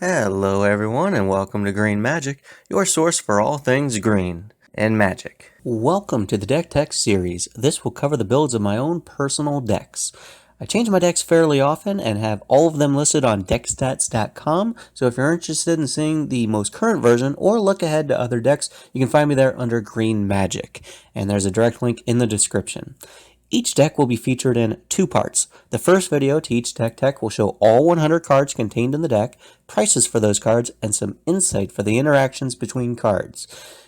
Hello everyone and welcome to Green Magic, your source for all things green and magic. Welcome to the Deck Tech series. This will cover the builds of my own personal decks. I change my decks fairly often and have all of them listed on deckstats.com, so if you're interested in seeing the most current version or look ahead to other decks, you can find me there under Green Magic, and there's a direct link in the description. Each deck will be featured in two parts. The first video to each deck tech will show all 100 cards contained in the deck, prices for those cards, and some insight for the interactions between cards.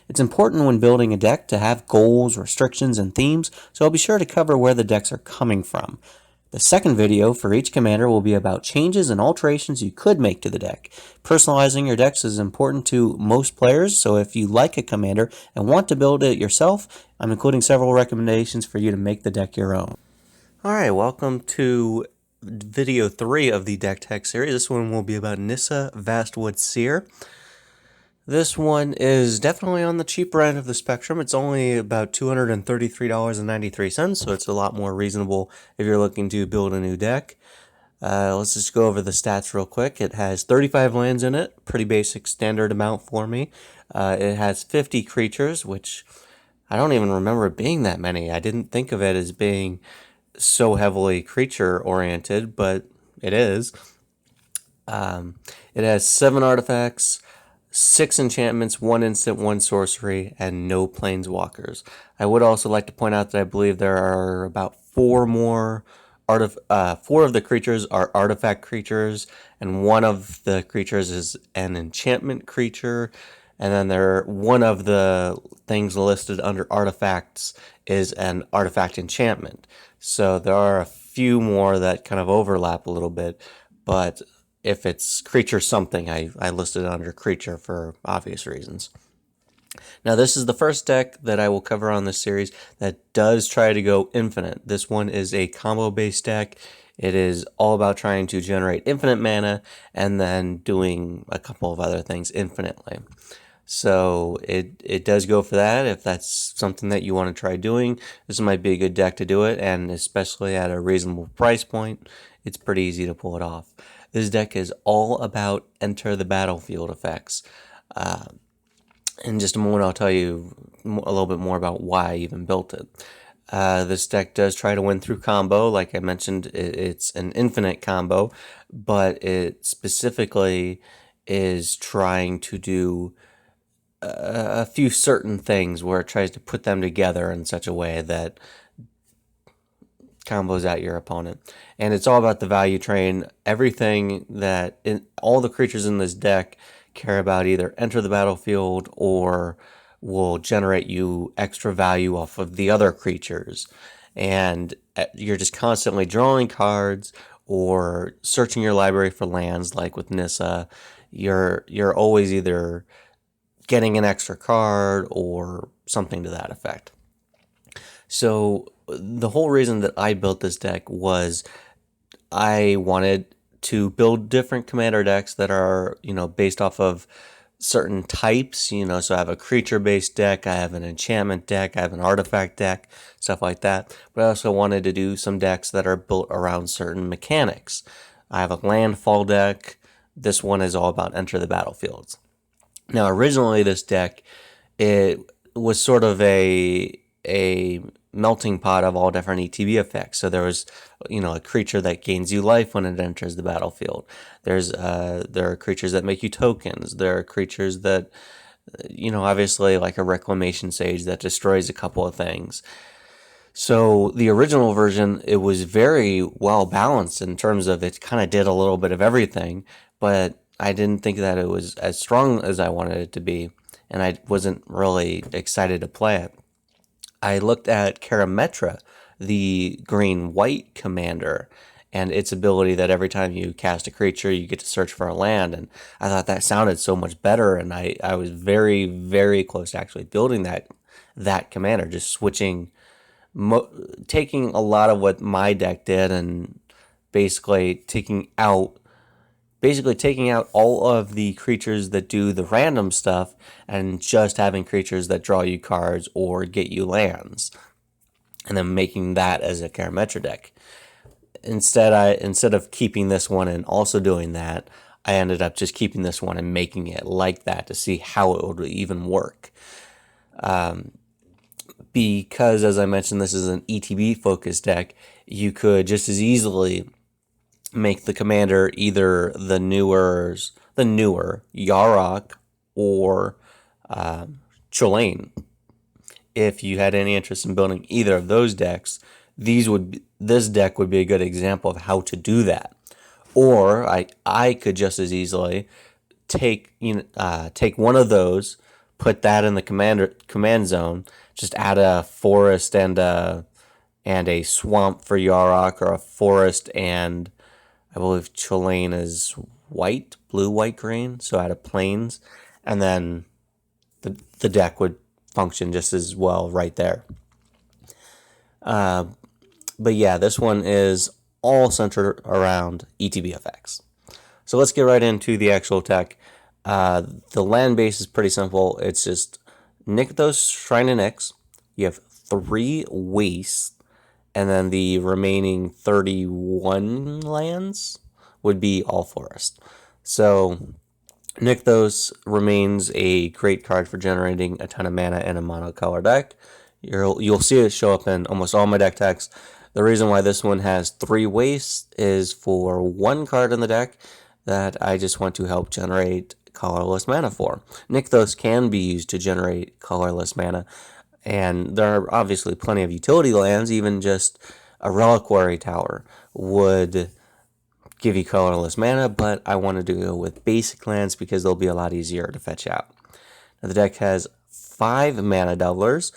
It's important when building a deck to have goals, restrictions, and themes, so I'll be sure to cover where the decks are coming from. The second video for each commander will be about changes and alterations you could make to the deck. Personalizing your decks is important to most players, so if you like a commander and want to build it yourself, I'm including several recommendations for you to make the deck your own. Alright, welcome to video 3 of the Deck Tech series. This one will be about Nissa, Vastwood Seer. This one is definitely on the cheaper end of the spectrum. It's only about $233.93, so it's a lot more reasonable if you're looking to build a new deck. Let's just go over the stats real quick. It has 35 lands in it, pretty basic standard amount for me. It has 50 creatures, which I don't even remember it being that many. I didn't think of it as being so heavily creature-oriented, but it is. It has 7 artifacts, 6 enchantments, 1 instant, 1 sorcery, and no planeswalkers. I would also like to point out that I believe there are about 4 more 4 of the creatures are artifact creatures, and 1 of the creatures is an enchantment creature, and then one of the things listed under artifacts is an artifact enchantment. So there are a few more that kind of overlap a little bit, but if it's creature something, I listed it under creature for obvious reasons. Now this is the first deck that I will cover on this series that does try to go infinite. This one is a combo based deck. It is all about trying to generate infinite mana and then doing a couple of other things infinitely. So it does go for that. If that's something that you want to try doing, this might be a good deck to do it, and especially at a reasonable price point, it's pretty easy to pull it off. This deck is all about enter the battlefield effects. In just a moment, I'll tell you a little bit more about why I even built it. This deck does try to win through combo. Like I mentioned, it's an infinite combo, but it specifically is trying to do a few certain things where it tries to put them together in such a way that combos out your opponent. And it's all about the value train. Everything that all the creatures in this deck care about either enter the battlefield or will generate you extra value off of the other creatures. And you're just constantly drawing cards or searching your library for lands. Like with Nissa, you're always either getting an extra card or something to that effect. So the whole reason that I built this deck was I wanted to build different commander decks that are, based off of certain types, so I have a creature-based deck, I have an enchantment deck, I have an artifact deck, stuff like that. But I also wanted to do some decks that are built around certain mechanics. I have a landfall deck. This one is all about enter the battlefields. Now, originally this deck, it was sort of a melting pot of all different ETB effects. So there was, a creature that gains you life when it enters the battlefield. There are creatures that make you tokens. There are creatures that, obviously like a reclamation sage that destroys a couple of things. So the original version, it was very well balanced in terms of it kind of did a little bit of everything, but I didn't think that it was as strong as I wanted it to be, and I wasn't really excited to play it. I looked at Karametra, the green-white commander, and its ability that every time you cast a creature, you get to search for a land, and I thought that sounded so much better, and I was very, very close to actually building that commander, just switching, taking a lot of what my deck did and basically taking out all of the creatures that do the random stuff and just having creatures that draw you cards or get you lands, and then making that as a Karametra deck. Instead of keeping this one and also doing that, I ended up just keeping this one and making it like that to see how it would even work. Because, as I mentioned, this is an ETB focused deck, you could just as easily make the commander either the newer Yarok or Cholain. If you had any interest in building either of those decks, this deck would be a good example of how to do that. Or I could just as easily take one of those, put that in the command zone, just add a forest and a swamp for Yarok, or a forest and I believe Cholain is blue, white, green, so add a plains, and then the deck would function just as well right there. But yeah, this one is all centered around ETB effects. So let's get right into the actual tech. The land base is pretty simple. It's just Nykthos, Shrine of Nyx. You have 3 wastes, and then the remaining 31 lands would be all forest. So Nykthos remains a great card for generating a ton of mana in a monocolor deck. You'll see it show up in almost all my deck techs. The reason why this one has 3 wastes is for 1 card in the deck that I just want to help generate colorless mana for. Nykthos can be used to generate colorless mana, and there are obviously plenty of utility lands. Even just a Reliquary Tower would give you colorless mana, but I wanted to go with basic lands because they'll be a lot easier to fetch out. Now, the deck has 5 mana doublers.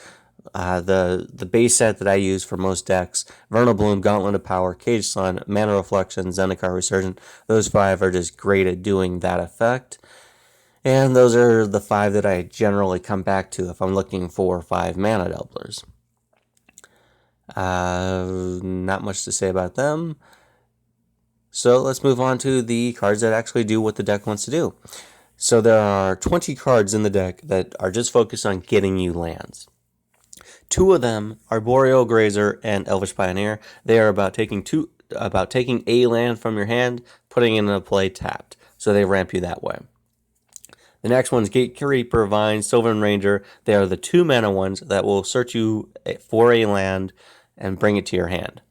The base set that I use for most decks: Vernal Bloom, Gauntlet of Power, Cage Sun, Mana Reflection, Zendikar Recursion. Those 5 are just great at doing that effect. And those are the 5 that I generally come back to if I'm looking for 5 mana doublers. Not much to say about them. So let's move on to the cards that actually do what the deck wants to do. So there are 20 cards in the deck that are just focused on getting you lands. 2 of them are Boreal Grazer and Elvish Pioneer. They are about taking a land from your hand, putting it into play tapped. So they ramp you that way. The next one's Gatekeeper, Vine, Sylvan Ranger. They are the 2 mana ones that will search you for a land and bring it to your hand.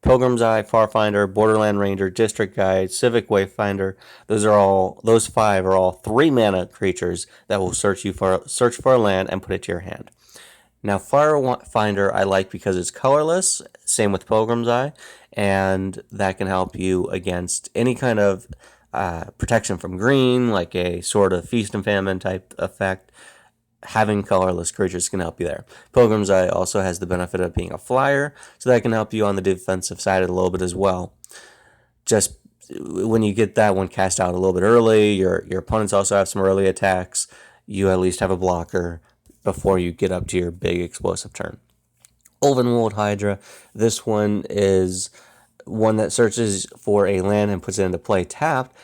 Pilgrim's Eye, Farfinder, Borderland Ranger, District Guide, Civic Wayfinder. Those 5 are all 3 mana creatures that will search for a land and put it to your hand. Now, Firefinder I like because it's colorless, same with Pilgrim's Eye, and that can help you against any kind of protection from green, like a sort of Feast and Famine type effect. Having colorless creatures can help you there. Pilgrim's Eye also has the benefit of being a flyer, so that can help you on the defensive side a little bit as well. Just when you get that one cast out a little bit early, your opponents also have some early attacks, you at least have a blocker before you get up to your big explosive turn. Ulvenwold Hydra, this one is one that searches for a land and puts it into play tapped.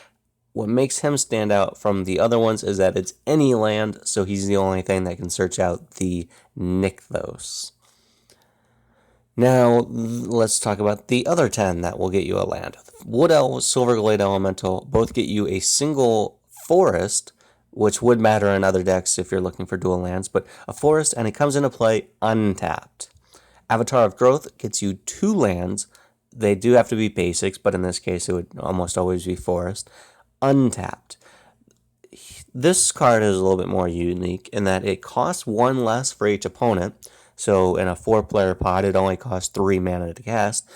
What makes him stand out from the other ones is that it's any land, so he's the only thing that can search out the Nykthos. Now, let's talk about the other 10 that will get you a land. Wood Elves, Silverglade Elemental, both get you a single forest, which would matter in other decks if you're looking for dual lands, but a forest, and it comes into play untapped. Avatar of Growth gets you 2 lands. They do have to be basics, but in this case it would almost always be forest. Untapped. This card is a little bit more unique in that it costs 1 less for each opponent. So in a 4-player pod, it only costs 3 mana to cast.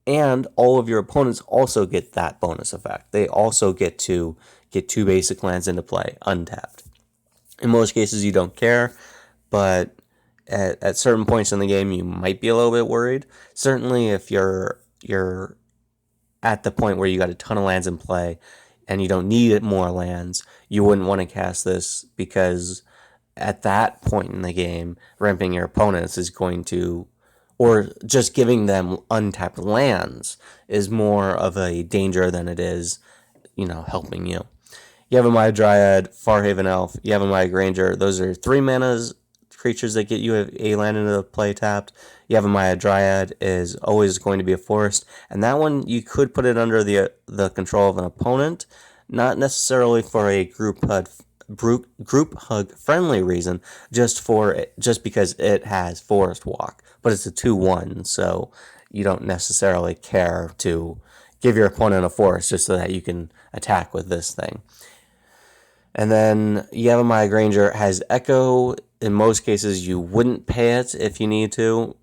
And all of your opponents also get that bonus effect. They also get to get 2 basic lands into play, untapped. In most cases, you don't care, but at certain points in the game, you might be a little bit worried. Certainly, if you're at the point where you got a ton of lands in play and you don't need more lands, you wouldn't want to cast this, because at that point in the game, ramping your opponents is going to, or just giving them untapped lands is more of a danger than it is, helping you. Yavimaya Dryad, Farhaven Elf, Yavimaya Granger, those are 3 manas creatures that get you a land into the play tapped. Yavimaya Dryad is always going to be a forest, and that one you could put it under the control of an opponent. not necessarily for a group hug friendly reason, just because it has Forest Walk, but it's a 2/1, so you don't necessarily care to give your opponent a forest just so that you can attack with this thing. And then Yavimaya Granger has Echo. In most cases, you wouldn't pay it if you need to.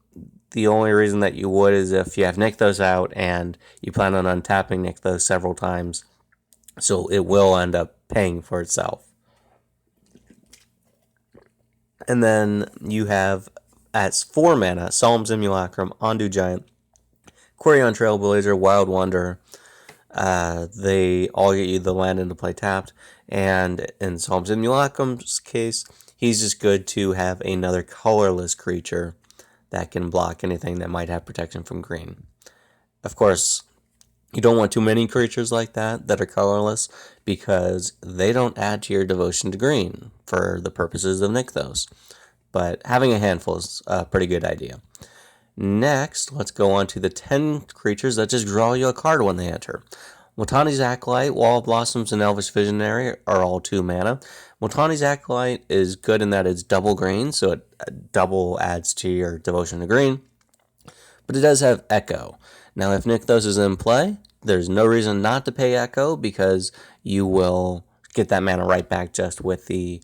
The only reason that you would is if you have Nykthos out and you plan on untapping Nykthos several times. So it will end up paying for itself. And then you have, as 4 mana, Solemn Simulacrum, Ondu Giant, Quirion Trailblazer, Wild Wonder. They all get you the land into play tapped. And in Solemn Simulacrum's case, he's just good to have another colorless creature that can block anything that might have protection from green. Of course, you don't want too many creatures like that are colorless, because they don't add to your devotion to green for the purposes of Nykthos. But having a handful is a pretty good idea. Next, let's go on to the 10 creatures that just draw you a card when they enter. Multani's Acolyte, Wall of Blossoms, and Elvish Visionary are all 2 mana. Multani's Acolyte is good in that it's double green, so it double adds to your devotion to green. But it does have Echo. Now, if Nykthos is in play, there's no reason not to pay Echo, because you will get that mana right back just with the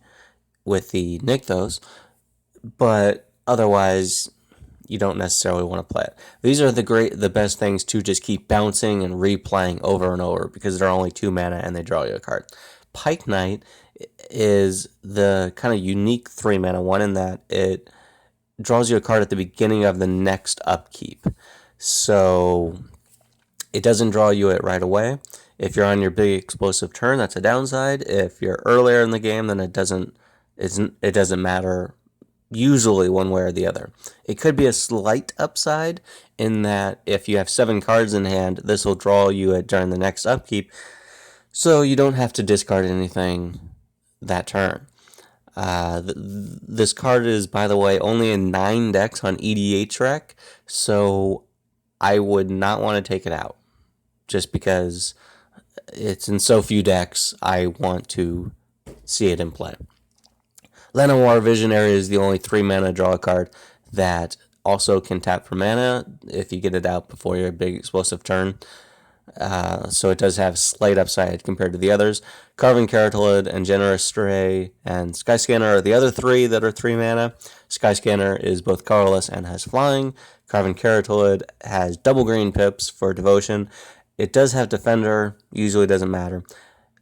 Nykthos. But otherwise, you don't necessarily want to play it. These are the best things to just keep bouncing and replaying over and over, because they're only 2 mana and they draw you a card. Pike Knight is the kind of unique 3 mana one in that it draws you a card at the beginning of the next upkeep. So it doesn't draw you it right away. If you're on your big explosive turn, that's a downside. If you're earlier in the game, then it doesn't matter, usually one way or the other. It could be a slight upside in that if you have 7 cards in hand, this will draw you it during the next upkeep, so you don't have to discard anything that turn. This card is, by the way, only in 9 decks on EDHREC, so I would not want to take it out, just because it's in so few decks. I want to see it in play. Llanowar Visionary is the only 3 mana draw card that also can tap for mana if you get it out before your big explosive turn. So it does have slight upside compared to the others. Carven Carotid and Generous Stray and Skyscanner are the other 3 that are 3 mana. Skyscanner is both colorless and has flying. Carven Carotid has double green pips for devotion. It does have Defender, usually doesn't matter.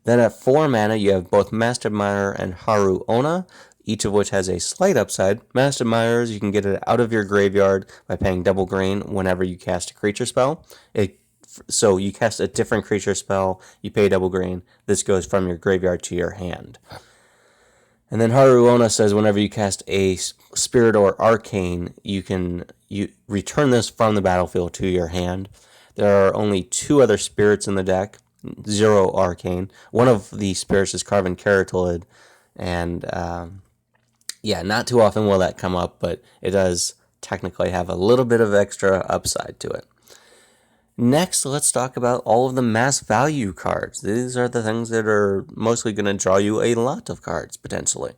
Then at 4 mana, you have both Master Admirer and Haru Ona, each of which has a slight upside. Master Admirers, you can get it out of your graveyard by paying double green whenever you cast a creature spell. So you cast a different creature spell, you pay double green. This goes from your graveyard to your hand. And then Haru Ona says whenever you cast a Spirit or Arcane, you return this from the battlefield to your hand. There are only 2 other spirits in the deck, 0 Arcane. One of the spirits is Carven Carotid, and not too often will that come up, but it does technically have a little bit of extra upside to it. Next, let's talk about all of the mass value cards. These are the things that are mostly going to draw you a lot of cards, potentially.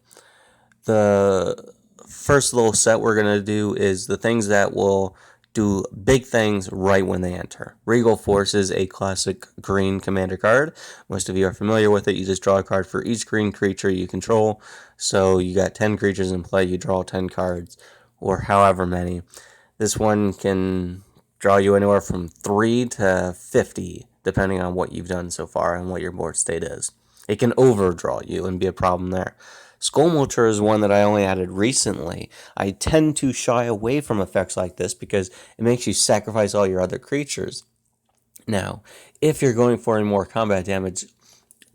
The first little set we're going to do is the things that will do big things right when they enter. Regal Force is a classic green commander card. Most of you are familiar with it. You just draw a card for each green creature you control. So you got 10 creatures in play, you draw 10 cards, or however many. This one can draw you anywhere from 3 to 50, depending on what you've done so far and what your board state is. It can overdraw you and be a problem there. Skullmulcher is one that I only added recently. I tend to shy away from effects like this because it makes you sacrifice all your other creatures. Now, if you're going for a more combat damage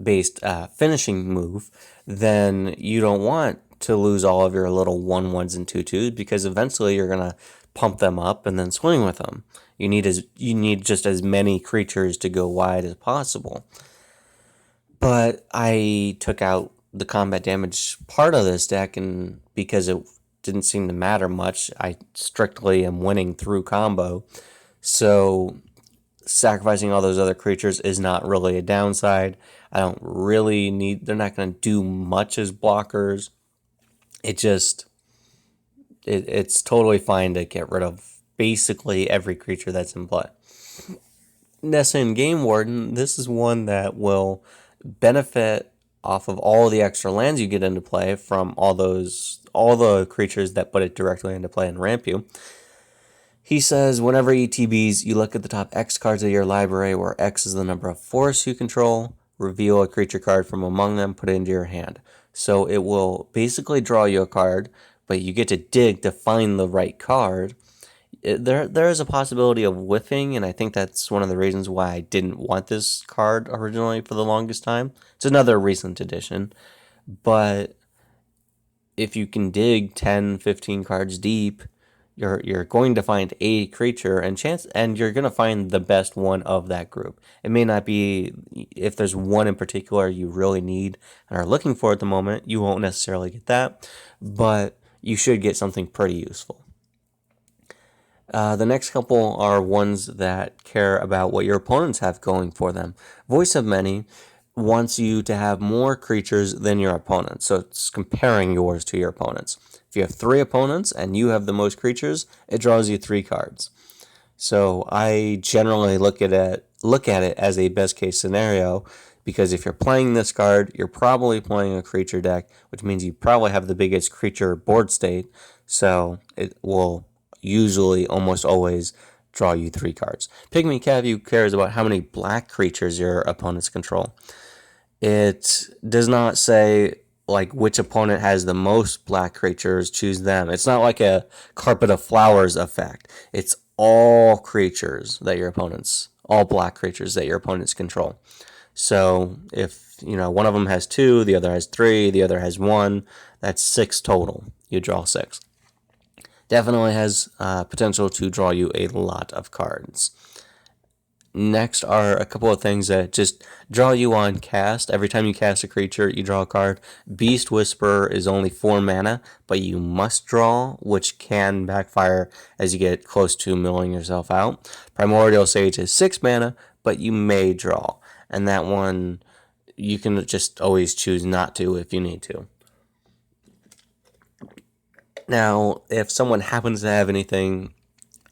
based finishing move, then you don't want to lose all of your little 1/1s and 2/2s, because eventually you're going to pump them up and then swing with them. You need just as many creatures to go wide as possible. But I took out the combat damage part of this deck, and because it didn't seem to matter much, I strictly am winning through combo. So sacrificing all those other creatures is not really a downside. I don't really need, they're not going to do much as blockers. It's totally fine to get rid of basically every creature that's in play. Nissa and Game Warden, this is one that will benefit off of all the extra lands you get into play from all the creatures that put it directly into play and ramp you. He says, whenever ETBs, you look at the top X cards of your library, where X is the number of forests you control, reveal a creature card from among them, put it into your hand. So it will basically draw you a card, but you get to dig to find the right card. There is a possibility of whiffing, and I think that's one of the reasons why I didn't want this card originally for the longest time. It's another recent addition, but if you can dig 10, 15 cards deep, you're going to find a creature and you're going to find the best one of that group. It may not be, if there's one in particular you really need and are looking for at the moment, you won't necessarily get that, but you should get something pretty useful. The next couple are ones that care about what your opponents have going for them. Voice of Many wants you to have more creatures than your opponents, so it's comparing yours to your opponents. If you have 3 opponents and you have the most creatures, it draws you 3 cards. So I generally look at it as a best case scenario, because if you're playing this card, you're probably playing a creature deck, which means you probably have the biggest creature board state, so it will usually almost always draw you 3 cards. Pygmy Cavu cares about how many black creatures your opponents control. It does not say like which opponent has the most black creatures, choose them. It's not like a carpet of flowers effect. It's all creatures that your opponents, all black creatures that your opponents control. So if one of them has 2, the other has 3, the other has 1, that's 6 total. You draw 6. Definitely has potential to draw you a lot of cards. Next are a couple of things that just draw you on cast. Every time you cast a creature, you draw a card. Beast Whisperer is only 4 mana, but you must draw, which can backfire as you get close to milling yourself out. Primordial Sage is 6 mana, but you may draw. And that one, you can just always choose not to if you need to. Now, if someone happens to have anything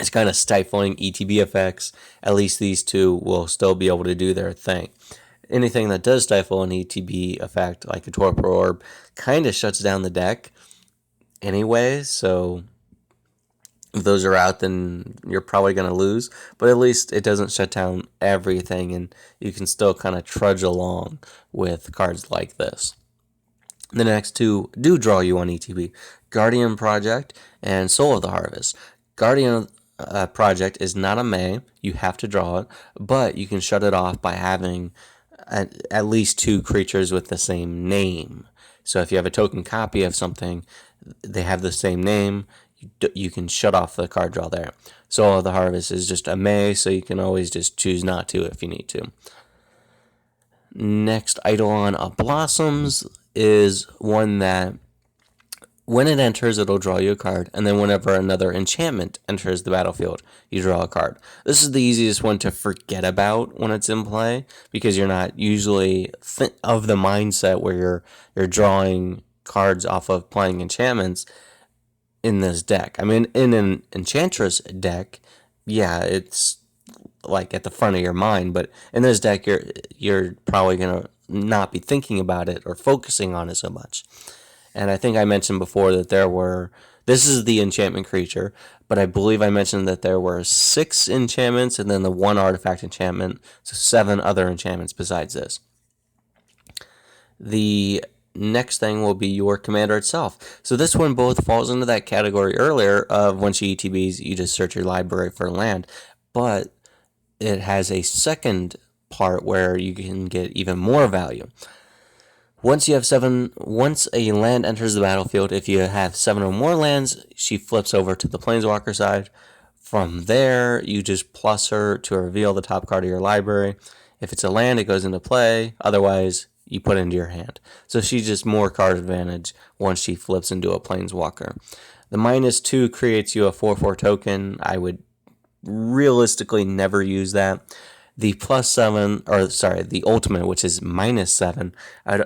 it's kind of stifling ETB effects, at least these 2 will still be able to do their thing. Anything that does stifle an ETB effect, like a Torpor Orb, kind of shuts down the deck anyway, so if those are out, then you're probably going to lose, but at least it doesn't shut down everything, and you can still kind of trudge along with cards like this. The next 2 do draw you on ETB, Guardian Project and Soul of the Harvest. Guardian Project is not a May, you have to draw it, but you can shut it off by having at least 2 creatures with the same name. So if you have a token copy of something, they have the same name, you can shut off the card draw there. Soul of the Harvest is just a May, so you can always just choose not to if you need to. Next, Eidolon of Blossoms is one that when it enters, it'll draw you a card, and then whenever another enchantment enters the battlefield, you draw a card. This is the easiest one to forget about when it's in play, because you're not usually of the mindset where you're drawing cards off of playing enchantments in this deck. I mean, in an Enchantress deck, yeah, it's like at the front of your mind, but in this deck, you're probably gonna not be thinking about it or focusing on it so much. And I think I mentioned before that this is the enchantment creature, but I believe I mentioned that there were 6 enchantments and then the 1 artifact enchantment, so 7 other enchantments besides this. The next thing will be your commander itself. So this one both falls into that category earlier of once you ETBs, you just search your library for land, but it has a second part where you can get even more value. Once a land enters the battlefield, if you have 7 or more lands, she flips over to the Planeswalker side. From there, you just plus her to reveal the top card of your library. If it's a land, it goes into play. Otherwise, you put it into your hand. So she's just more card advantage once she flips into a Planeswalker. The -2 creates you a 4/4 token. I would realistically never use that. The the ultimate, which is -7, I'd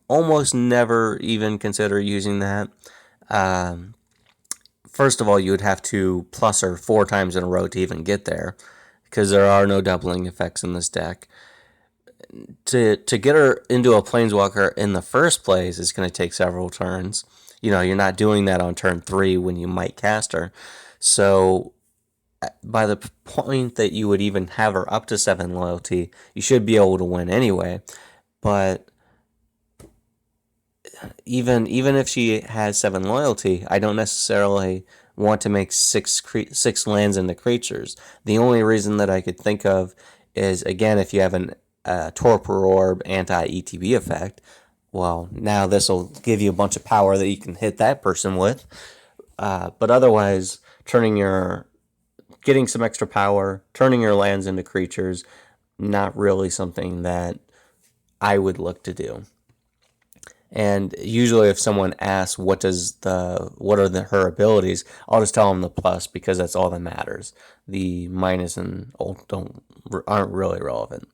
almost never even consider using that. First of all, you would have to plus her 4 times in a row to even get there, because there are no doubling effects in this deck. To get her into a Planeswalker in the first place is going to take several turns. You're not doing that on turn 3 when you might cast her. So by the point that you would even have her up to 7 loyalty, you should be able to win anyway. But even if she has 7 loyalty, I don't necessarily want to make 6 lands into creatures. The only reason that I could think of is, again, if you have a Torpor Orb anti-ETB effect. Well, now this will give you a bunch of power that you can hit that person with. But otherwise, getting some extra power, turning your lands into creatures, not really something that I would look to do. And usually if someone asks what are her abilities, I'll just tell them the plus, because that's all that matters. The minus and alt aren't really relevant.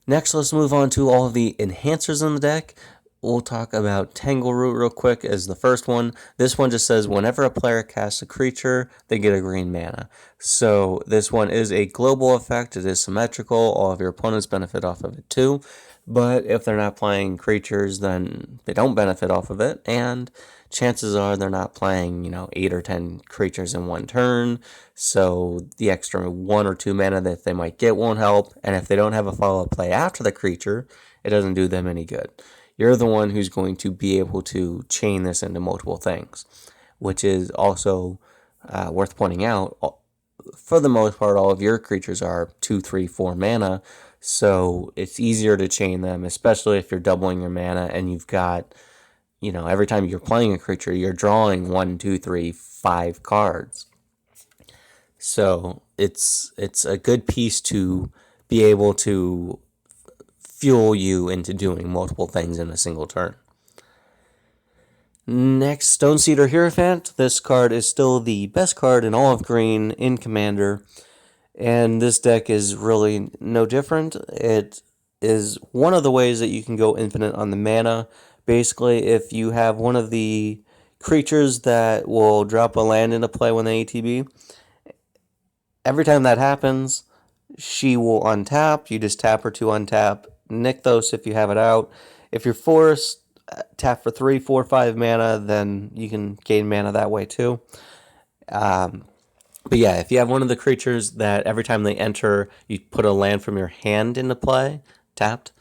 Next, let's move on to all of the enhancers in the deck. We'll talk about Tangleroot real quick as the first one. This one just says whenever a player casts a creature, they get a green mana. So this one is a global effect. It is symmetrical. All of your opponents benefit off of it too. But if they're not playing creatures, then they don't benefit off of it. And chances are they're not playing, 8 or 10 creatures in one turn. So the extra 1 or 2 mana that they might get won't help. And if they don't have a follow-up play after the creature, it doesn't do them any good. You're the one who's going to be able to chain this into multiple things, which is also worth pointing out. For the most part, all of your creatures are 2, 3, 4 mana, so it's easier to chain them, especially if you're doubling your mana and you've got, every time you're playing a creature, you're drawing 1, 2, 3, 5 cards. So it's a good piece to be able to fuel you into doing multiple things in a single turn. Next, Stoneseater Hierophant. This card is still the best card in all of green in Commander, and this deck is really no different. It is one of the ways that you can go infinite on the mana. Basically, if you have one of the creatures that will drop a land into play when they ATB, every time that happens, she will untap. You just tap her to untap. Nykthos if you have it out. If you're forced, tap for 3, 4, 5 mana, then you can gain mana that way too. But yeah, if you have one of the creatures that every time they enter, you put a land from your hand into play, tapped,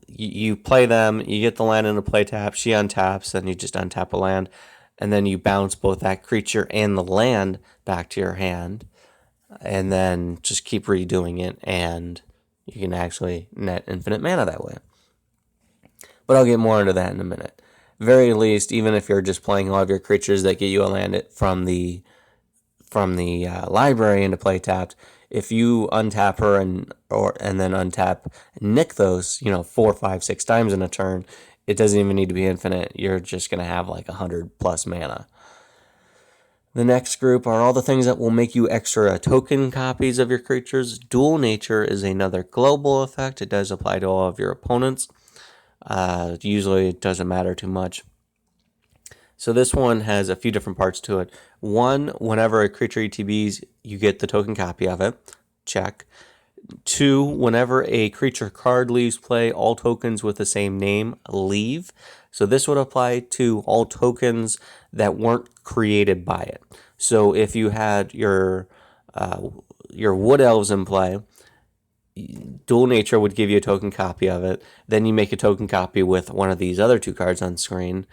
you play them, you get the land into play tap, she untaps, then you just untap a land, and then you bounce both that creature and the land back to your hand, and then just keep redoing it, and you can actually net infinite mana that way. But I'll get more into that in a minute. Very least, even if you're just playing all of your creatures that get you a land from the library into play tapped, if you untap her and then untap Nykthos, 4, 5, 6 times in a turn, it doesn't even need to be infinite. You're just going to have like 100 plus mana. The next group are all the things that will make you extra token copies of your creatures. Dual Nature is another global effect. It does apply to all of your opponents. Usually it doesn't matter too much. So this one has a few different parts to it. One, whenever a creature ETBs, you get the token copy of it. Check. 2, whenever a creature card leaves play, all tokens with the same name leave. So this would apply to all tokens that weren't created by it. So if you had your Wood Elves in play, Dual Nature would give you a token copy of it. Then you make a token copy with one of these other 2 cards on screen.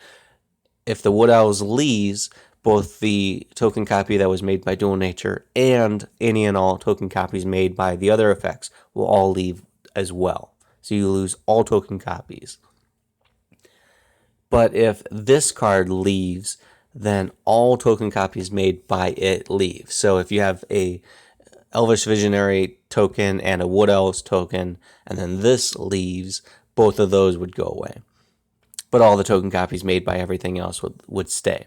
If the Wood Elves leaves, both the token copy that was made by Dual Nature and any and all token copies made by the other effects will all leave as well. So you lose all token copies. But if this card leaves, then all token copies made by it leave. So if you have a Elvish Visionary token and a Wood Elves token, and then this leaves, both of those would go away. But all the token copies made by everything else would stay.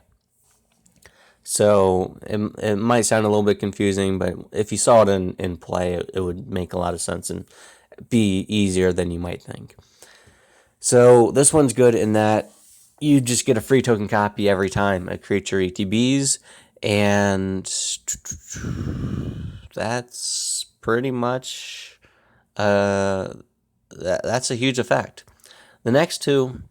So it might sound a little bit confusing, but if you saw it in play, it would make a lot of sense and be easier than you might think. So this one's good in that you just get a free token copy every time a creature ETBs, and that's pretty much that's a huge effect. The next two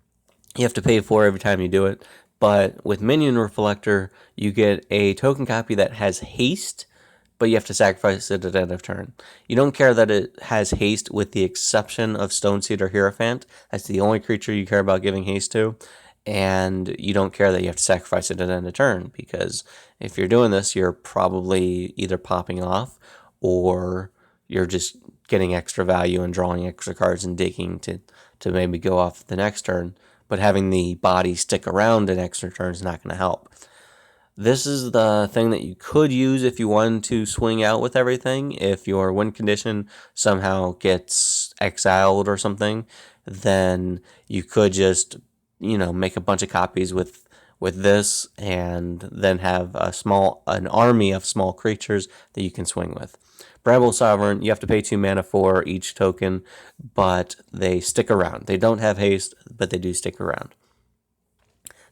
you have to pay for every time you do it, but with Minion Reflector you get a token copy that has haste, but you have to sacrifice it at the end of turn. You don't care that it has haste with the exception of Stoneseed or Hierophant. That's the only creature you care about giving haste to. And you don't care that you have to sacrifice it at the end of turn, because if you're doing this, you're probably either popping off or you're just getting extra value and drawing extra cards and digging to maybe go off the next turn. But having the body stick around an extra turn is not going to help. This is the thing that you could use if you wanted to swing out with everything. If your win condition somehow gets exiled or something, then you could just, make a bunch of copies with this, and then have an army of small creatures that you can swing with. Bramble Sovereign, you have to pay 2 mana for each token, but they stick around. They don't have haste, but they do stick around.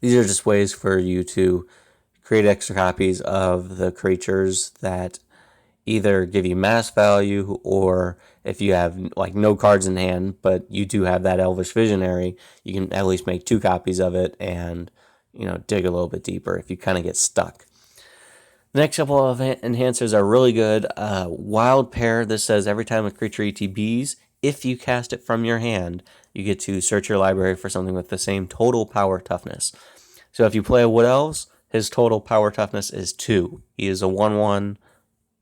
These are just ways for you to create extra copies of the creatures that either give you mass value, or if you have no cards in hand, but you do have that Elvish Visionary, you can at least make 2 copies of it and dig a little bit deeper if you kind of get stuck. The next couple of enhancers are really good. Wild Pair, this says every time a creature ETBs, if you cast it from your hand, you get to search your library for something with the same total power toughness. So if you play a Wood Elves, his total power toughness is 2. He is a 1/1.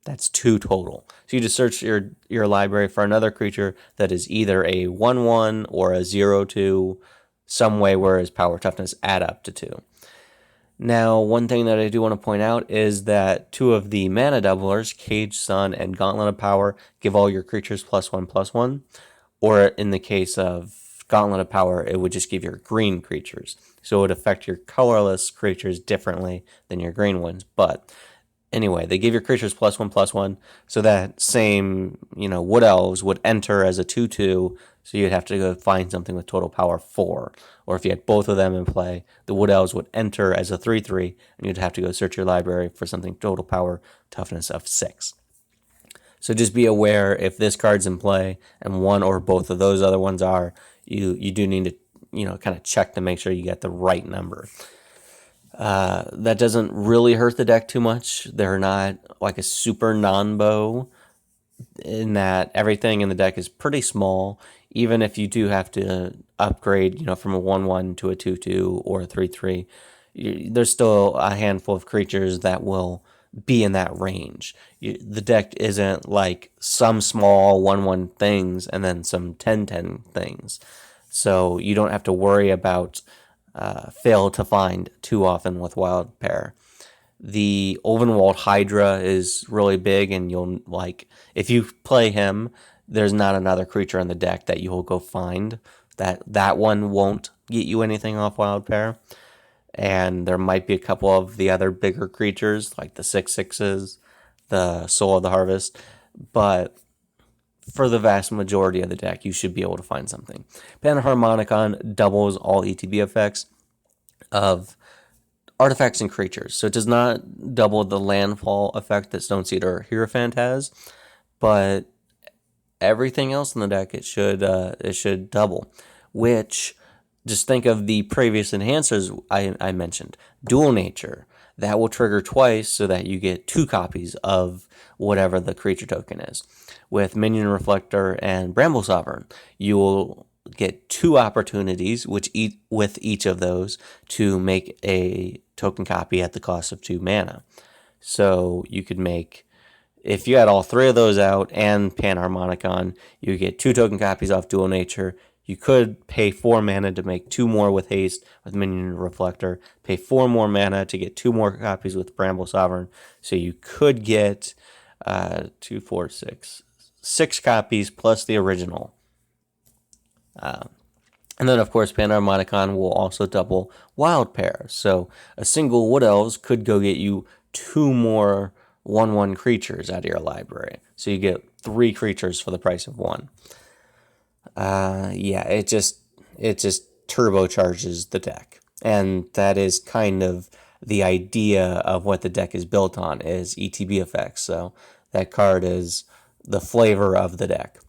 That's 2 total. So you just search your library for another creature that is either a 1/1 or a 0/2, some way where his power toughness add up to 2. Now, one thing that I do want to point out is that 2 of the mana doublers, Cage Sun and Gauntlet of Power, give all your creatures +1/+1. Or in the case of Gauntlet of Power, it would just give your green creatures. So it would affect your colorless creatures differently than your green ones. But anyway, they give your creatures +1/+1. So that same, Wood Elves would enter as a 2/2. So you'd have to go find something with total power 4. Or if you had both of them in play, the Wood Elves would enter as a 3/3. And you'd have to go search your library for something total power toughness of 6. So just be aware, if this card's in play and one or both of those other ones are, you do need to kind of check to make sure you get the right number. That doesn't really hurt the deck too much. They're not like a super non-bow, in that everything in the deck is pretty small. Even if you do have to upgrade, from a 1/1 to a 2/2 or a 3/3, there's still a handful of creatures that will be in that range. The deck isn't like some small 1/1 things and then some 10/10 things. So you don't have to worry about fail to find too often with Wild Pair. The Ulvenwald Hydra is really big, and you'll if you play him, there's not another creature in the deck that you'll go find. That one won't get you anything off Wild Pair. And there might be a couple of the other bigger creatures, like the 6/6s, the Soul of the Harvest, but for the vast majority of the deck, you should be able to find something. Panharmonicon doubles all ETB effects of artifacts and creatures. So it does not double the landfall effect that Stoneseed or Hierophant has, but everything else in the deck it should double. Which, just think of the previous enhancers I mentioned. Dual Nature, that will trigger twice so that you get 2 copies of whatever the creature token is. With Minion Reflector and Bramble Sovereign, you will get 2 opportunities with each of those to make a token copy at the cost of 2 mana. So you could make, if you had all 3 of those out and Panharmonicon, you get 2 token copies off Dual Nature. You could pay 4 mana to make 2 more with haste with Minion Reflector, pay 4 more mana to get 2 more copies with Bramble Sovereign. So you could get 2, 4, 6 copies plus the original. And then, of course, Panharmonicon will also double Wild Pair. So a single Wood Elves could go get you 2 more 1/1 creatures out of your library. So you get 3 creatures for the price of 1. Yeah, it just turbocharges the deck. And that is kind of the idea of what the deck is built on, is ETB effects. So that card is the flavor of the deck.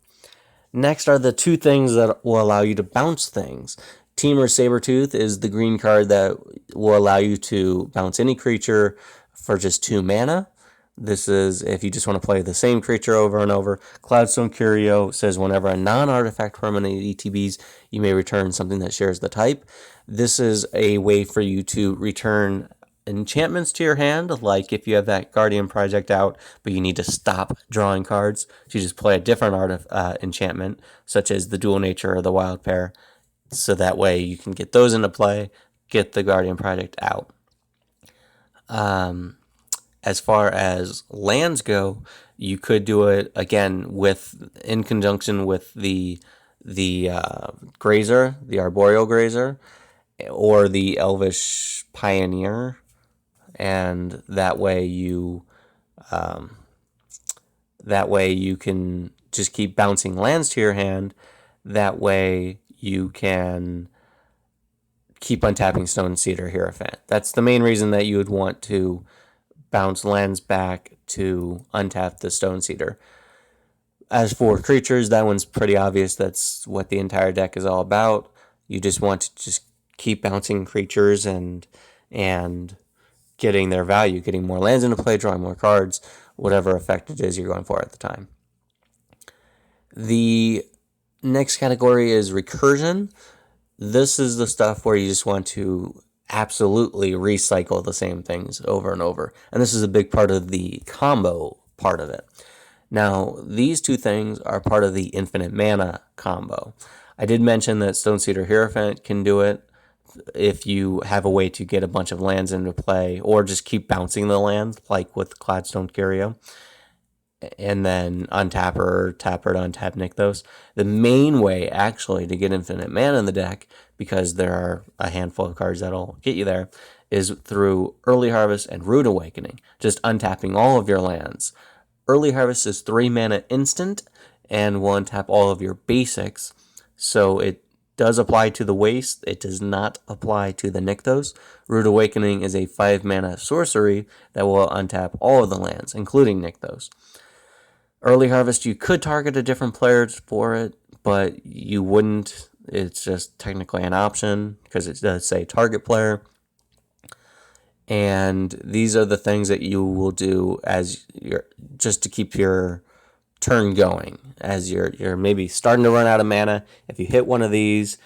Next are the 2 things that will allow you to bounce things. Teamer Sabertooth is the green card that will allow you to bounce any creature for just 2 mana. This is if you just want to play the same creature over and over. Cloudstone Curio says whenever a non-artifact permanent ETBs, you may return something that shares the type. This is a way for you to return enchantments to your hand, like if you have that Guardian Project out, but you need to stop drawing cards, so you just play a different enchantment, such as the Dual Nature or the Wild Pair, so that way you can get those into play, get the Guardian Project out. As far as lands go, you could do it again in conjunction with the Grazer, the Arboreal Grazer, or the Elvish Pioneer, and that way you can just keep bouncing lands to your hand. That way you can keep untapping Stone Cedar Hierophant. That's the main reason that you would want to bounce lands back to untap the Stone Cedar. As for creatures, that one's pretty obvious. That's what the entire deck is all about. You just want to just keep bouncing creatures and getting their value, getting more lands into play, drawing more cards, whatever effect it is you're going for at the time. The next category is Recursion. This is the stuff where you just want to absolutely recycle the same things over and over. And this is a big part of the combo part of it. Now, these 2 things are part of the infinite mana combo. I did mention that Stone Cedar Hierophant can do it if you have a way to get a bunch of lands into play, or just keep bouncing the lands, like with Cloudstone Curio, and then untap her, tap her to untap Nykthos. The main way, actually, to get infinite mana in the deck, because there are a handful of cards that'll get you there, is through Early Harvest and Rude Awakening, just untapping all of your lands. Early Harvest is 3 mana instant, and will untap all of your basics, so it does apply to the Waste. It does not apply to the Nykthos. Rude Awakening is a 5 mana sorcery that will untap all of the lands, including Nykthos. Early Harvest, you could target a different player for it, but you wouldn't. It's just technically an option because it does say target player. And these are the things that you will do as just to keep your turn going. As you're maybe starting to run out of mana. If you hit one of these,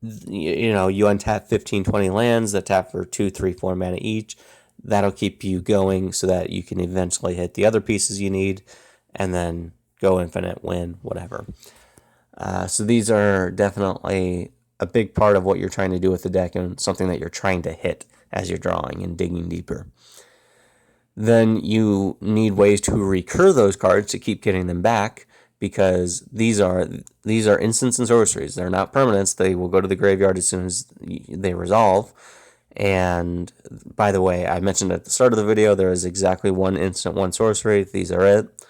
you untap 15, 20 lands that tap for 2, 3, 4 mana each. That'll keep you going so that you can eventually hit the other pieces you need, and then go infinite, win, whatever. So these are definitely a big part of what you're trying to do with the deck, and something that you're trying to hit as you're drawing and digging deeper. Then you need ways to recur those cards to keep getting them back, because these are instants and sorceries. They're not permanents. They will go to the graveyard as soon as they resolve. And by the way, I mentioned at the start of the video, there is exactly 1 instant, 1 sorcery. These are it.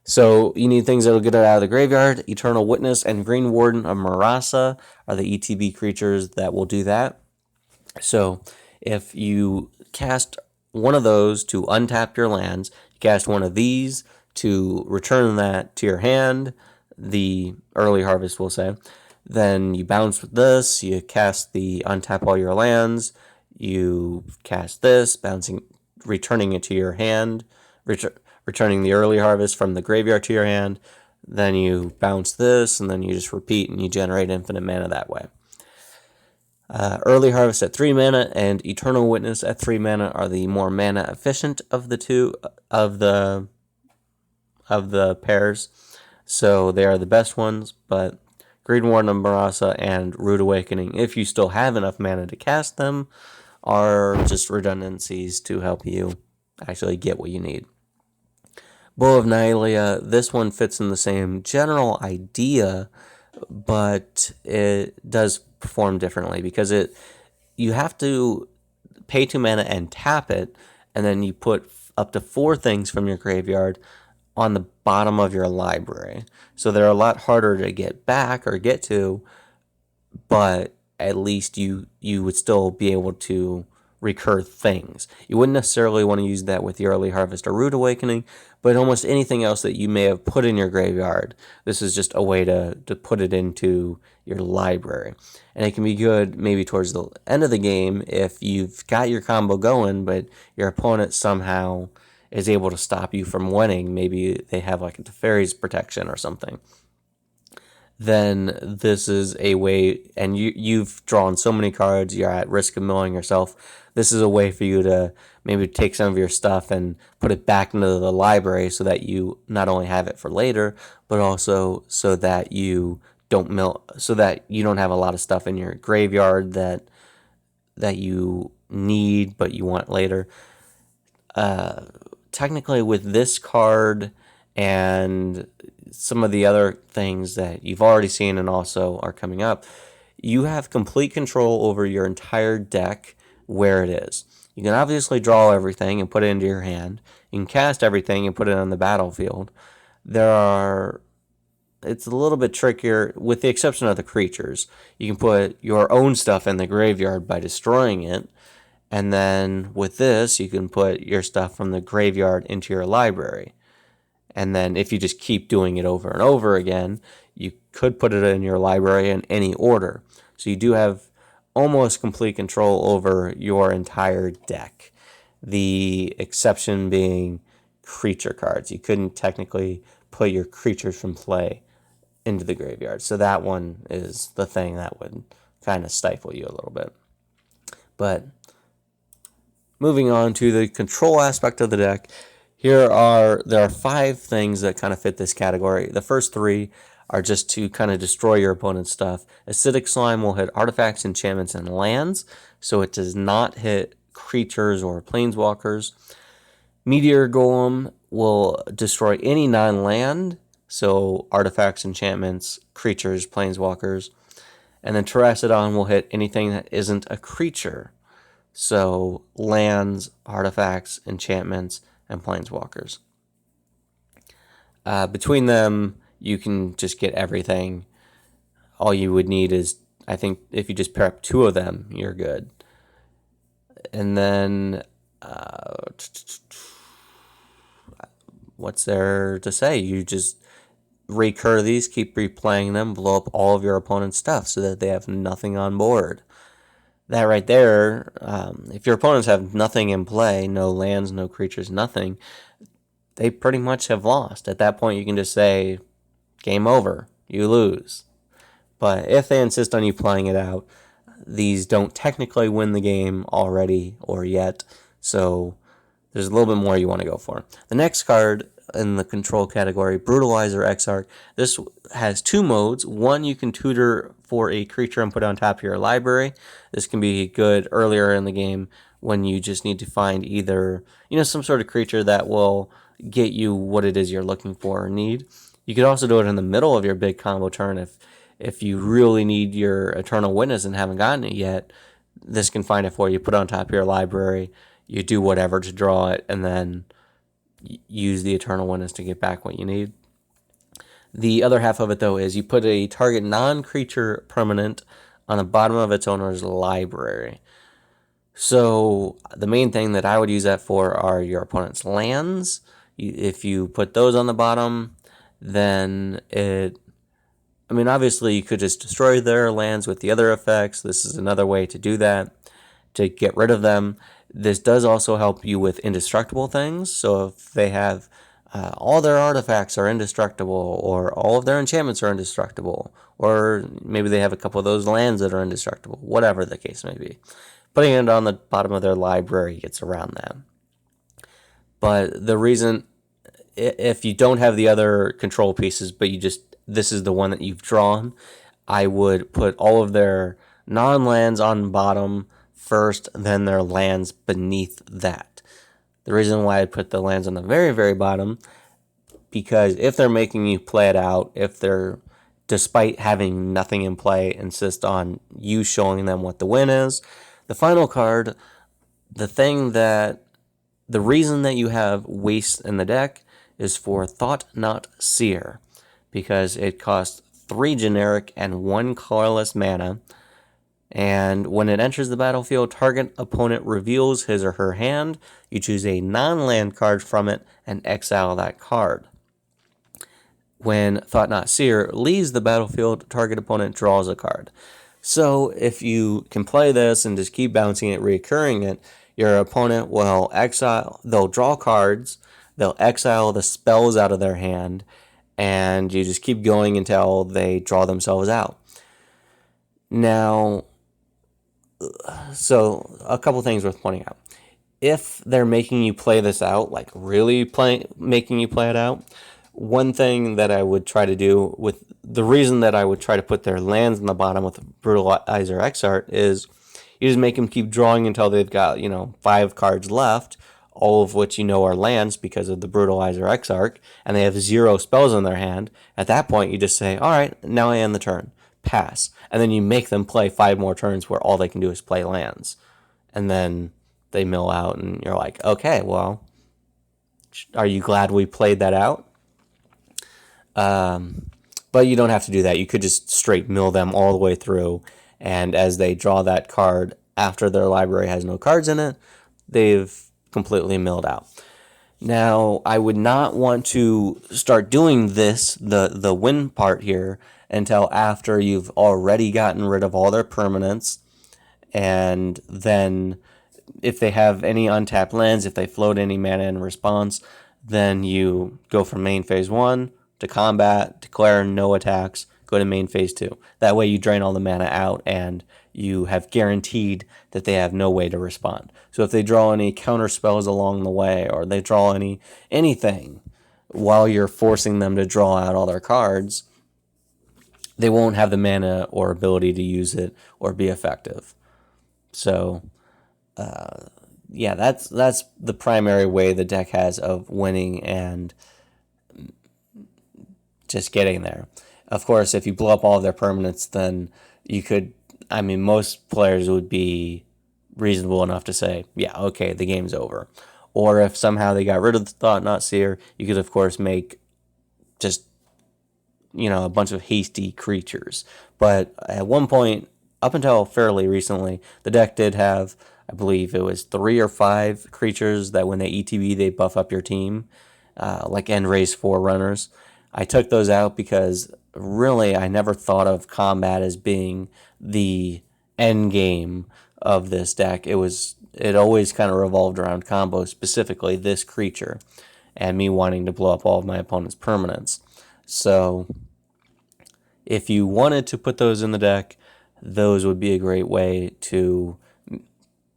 So you need things that will get it out of the graveyard. Eternal Witness and Green Warden of Marasa are the ETB creatures that will do that. So if you cast one of those to untap your lands, you cast one of these to return that to your hand, the Early Harvest will say, then you bounce with this, you cast the untap all your lands, you cast this, returning it to your hand, returning the Early Harvest from the graveyard to your hand, then you bounce this, and then you just repeat, and you generate infinite mana that way. Early Harvest at 3 mana and Eternal Witness at 3 mana are the more mana efficient of the two of the pairs, so they are the best ones. But Green Warden of Marasa and Rude Awakening, if you still have enough mana to cast them, are just redundancies to help you actually get what you need. Bull of Nylea, this one fits in the same general idea, but it does perform differently because you have to pay 2 mana and tap it, and then you put up to 4 things from your graveyard on the bottom of your library. So they're a lot harder to get back or get to, but at least you would still be able to recur things. You wouldn't necessarily want to use that with the Early Harvest or Root Awakening, but almost anything else that you may have put in your graveyard, this is just a way to put it into your library. And it can be good maybe towards the end of the game if you've got your combo going, but your opponent somehow is able to stop you from winning. Maybe they have like a Teferi's protection or something. Then this is a way, and you've drawn so many cards, you're at risk of milling yourself. This is a way for you to maybe take some of your stuff and put it back into the library so that you not only have it for later, but also so that you don't mill, so that you don't have a lot of stuff in your graveyard that you need but you want later. Technically, with this card and some of the other things that you've already seen and also are coming up, you have complete control over your entire deck where it is. You can obviously draw everything and put it into your hand. You can cast everything and put it on the battlefield. It's a little bit trickier with the exception of the creatures. You can put your own stuff in the graveyard by destroying it. And then with this, you can put your stuff from the graveyard into your library. And then if you just keep doing it over and over again, you could put it in your library in any order. So you do have almost complete control over your entire deck. The exception being creature cards. You couldn't technically put your creatures from play into the graveyard. So that one is the thing that would kind of stifle you a little bit. But moving on to the control aspect of the deck, there are 5 things that kind of fit this category. The first 3 are just to kind of destroy your opponent's stuff. Acidic Slime will hit artifacts, enchantments, and lands, so it does not hit creatures or planeswalkers. Meteor Golem will destroy any non-land, so artifacts, enchantments, creatures, planeswalkers. And then Terracodon will hit anything that isn't a creature, so lands, artifacts, enchantments, and planeswalkers. Between them, you can just get everything. All you would need is, I think, if you just pair up 2 of them, you're good. And then, what's there to say? You just recur these, keep replaying them, blow up all of your opponent's stuff so that they have nothing on board. That right there, if your opponents have nothing in play, no lands, no creatures, nothing, they pretty much have lost. At that point, you can just say, game over, you lose. But if they insist on you playing it out, these don't technically win the game already or yet, so there's a little bit more you want to go for. The next card in the control category, Brutalizer Exarch. This has 2 modes. One, you can tutor for a creature and put it on top of your library. This can be good earlier in the game when you just need to find either, some sort of creature that will get you what it is you're looking for or need. You could also do it in the middle of your big combo turn if you really need your Eternal Witness and haven't gotten it yet. This can find it for you, put it on top of your library, you do whatever to draw it, and then use the Eternal Witness to get back what you need. The other half of it, though, is you put a target non-creature permanent on the bottom of its owner's library. So the main thing that I would use that for are your opponent's lands. If you put those on the bottom, then obviously you could just destroy their lands with the other effects. This is another way to do that, to get rid of them. This does also help you with indestructible things. So if they have all their artifacts are indestructible, or all of their enchantments are indestructible, or maybe they have a couple of those lands that are indestructible, whatever the case may be, putting it on the bottom of their library gets around that. But the reason, if you don't have the other control pieces, but this is the one that you've drawn, I would put all of their non-lands on bottom first, then their lands beneath that. The reason why I'd put the lands on the very, very bottom, because if they're making you play it out, if they're despite having nothing in play, insist on you showing them what the win is. The final card, the reason that you have waste in the deck is for Thought Not Seer, because it costs 3 generic and 1 colorless mana, and when it enters the battlefield, target opponent reveals his or her hand. You choose a non-land card from it and exile that card. When Thought Not Seer leaves the battlefield, target opponent draws a card. So if you can play this and just keep bouncing it, recurring it, your opponent will they'll draw cards, they'll exile the spells out of their hand, and you just keep going until they draw themselves out. Now, so a couple things worth pointing out. If they're making you play this out, like really making you play it out, one thing that I would try to do, with the reason that I would try to put their lands in the bottom with Brutalizer Exarch, is you just make them keep drawing until they've got 5 cards left, all of which are lands because of the Brutalizer Exarch, and they have 0 spells in their hand. At that point, you just say, all right, now I end the turn. Pass. And then you make them play 5 more turns where all they can do is play lands. And then they mill out, and you're like, okay, well, are you glad we played that out? But you don't have to do that. You could just straight mill them all the way through, and as they draw that card after their library has no cards in it, they've completely milled out. Now, I would not want to start doing this, the win part here, until after you've already gotten rid of all their permanents, and then if they have any untapped lands, if they float any mana in response, then you go from main phase 1 to combat, declare no attacks, go to main phase 2. That way you drain all the mana out and you have guaranteed that they have no way to respond. So if they draw any counter spells along the way, or they draw anything while you're forcing them to draw out all their cards, they won't have the mana or ability to use it or be effective. So yeah, that's the primary way the deck has of winning and just getting there. Of course, if you blow up all of their permanents, then you could, most players would be reasonable enough to say, yeah, okay, the game's over. Or if somehow they got rid of the Thought Not Seer, you could, of course, make just, a bunch of hasty creatures. But at one point, up until fairly recently, the deck did have, I believe it was 3 or 5 creatures that when they ETB, they buff up your team, like End Race Forerunners. I took those out because really I never thought of combat as being the end game of this deck. It always kind of revolved around combo, specifically this creature, and me wanting to blow up all of my opponent's permanents. So if you wanted to put those in the deck, those would be a great way to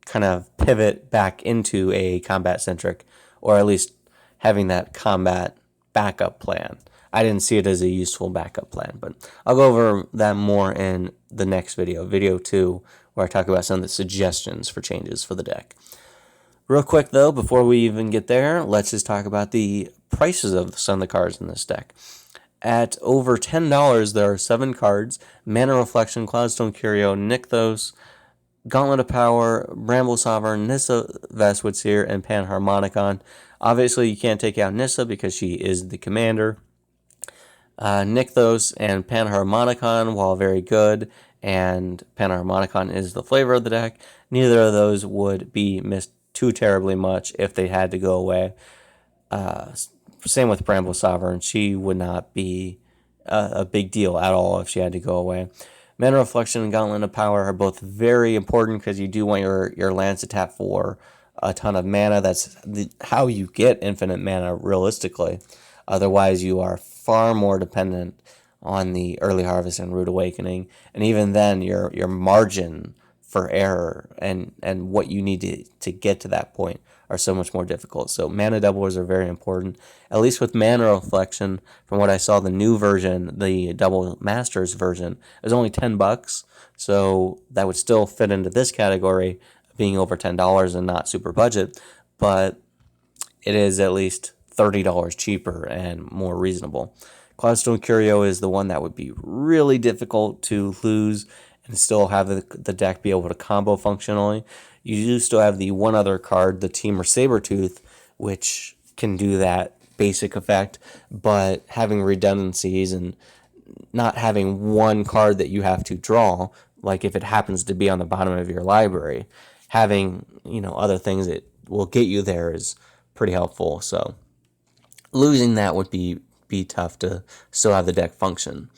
kind of pivot back into a combat-centric, or at least having that combat backup plan. I didn't see it as a useful backup plan, but I'll go over that more in the next video, video 2, where I talk about some of the suggestions for changes for the deck. Real quick, though, before we even get there, let's just talk about the prices of some of the cards in this deck. At over $10, there are 7 cards: Mana Reflection, Cloudstone Curio, Nykthos, Gauntlet of Power, Bramble Sovereign, Nissa, Vastwood Seer, and Panharmonicon. Obviously, you can't take out Nissa because she is the commander. Nykthos and Panharmonicon, while very good, and Panharmonicon is the flavor of the deck, neither of those would be missed too terribly much if they had to go away. Same with Bramble Sovereign. She would not be a big deal at all if she had to go away. Mana Reflection and Gauntlet of Power are both very important because you do want your lands to tap for a ton of mana. That's how you get infinite mana realistically. Otherwise, you are far more dependent on the Early Harvest and Rude Awakening. And even then, your margin for error and what you need to get to that point are so much more difficult. So mana doublers are very important. At least with Mana Reflection, from what I saw, the new version, the Double Masters version, is only $10. So that would still fit into this category, being over $10 and not super budget. But it is at least $30 cheaper and more reasonable. Cloudstone Curio is the one that would be really difficult to lose and still have the deck be able to combo functionally. You do still have the one other card, the Teamer Sabertooth, which can do that basic effect, but having redundancies and not having one card that you have to draw, like if it happens to be on the bottom of your library, having, other things that will get you there is pretty helpful. So losing that would be tough to still have the deck function.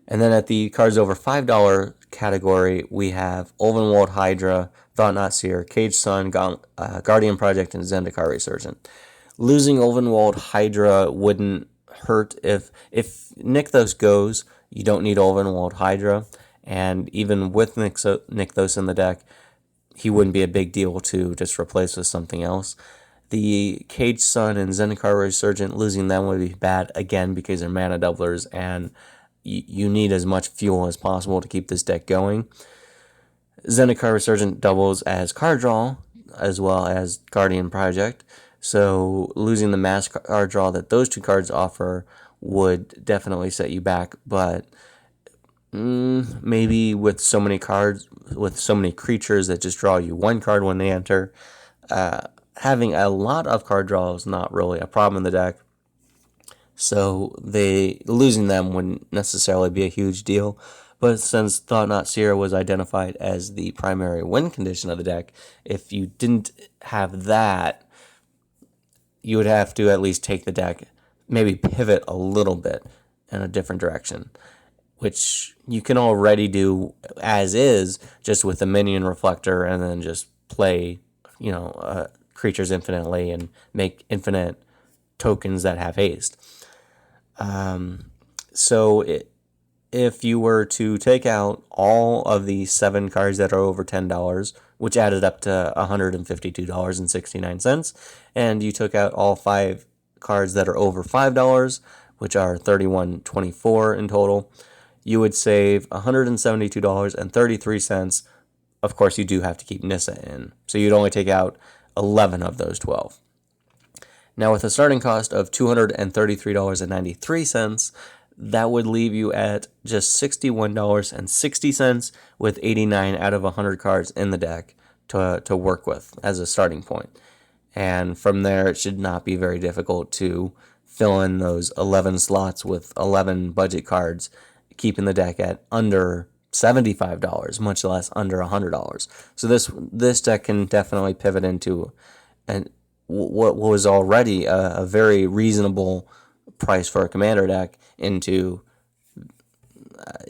And then at the cards over $5 category, we have Ulvenwald Hydra, Thought-Knot Seer, Caged Sun, Guardian Project, and Zendikar Resurgent. Losing Ulvenwald Hydra wouldn't hurt if Nykthos goes. You don't need Ulvenwald Hydra, and even with Nykthos in the deck, he wouldn't be a big deal to just replace with something else. The Caged Sun and Zendikar Resurgent, losing them would be bad again because they're mana doublers, and you need as much fuel as possible to keep this deck going. Zendikar Resurgent doubles as card draw as well as Guardian Project, so losing the mass card draw that those two cards offer would definitely set you back, but maybe with so many cards, with so many creatures that just draw you one card when they enter, having a lot of card draw is not really a problem in the deck. So losing them wouldn't necessarily be a huge deal. But since Thought-Knot Seer was identified as the primary win condition of the deck, if you didn't have that, you would have to at least take the deck, maybe pivot a little bit in a different direction, which you can already do as is, just with the minion reflector, and then just play, creatures infinitely and make infinite tokens that have haste. If you were to take out all of the 7 cards that are over $10, which added up to $152.69, and you took out all 5 cards that are over $5, which are $31.24 in total, you would save $172.33. Of course, you do have to keep Nissa in, so you'd only take out 11 of those 12. Now, with a starting cost of $233.93, that would leave you at just $61.60 with 89 out of 100 cards in the deck to work with as a starting point. And from there, it should not be very difficult to fill in those 11 slots with 11 budget cards, keeping the deck at under $75, much less under $100. So this deck can definitely pivot into what was already a very reasonable price for a commander deck into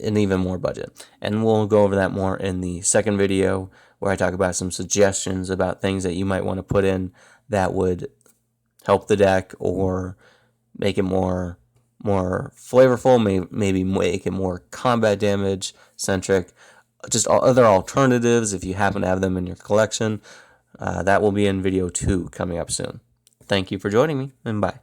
an even more budget. And we'll go over that more in the second video, where I talk about some suggestions about things that you might want to put in that would help the deck or make it more flavorful, maybe make it more combat damage centric, just other alternatives if you happen to have them in your collection. That will be in video 2 coming up soon. Thank you for joining me, and bye.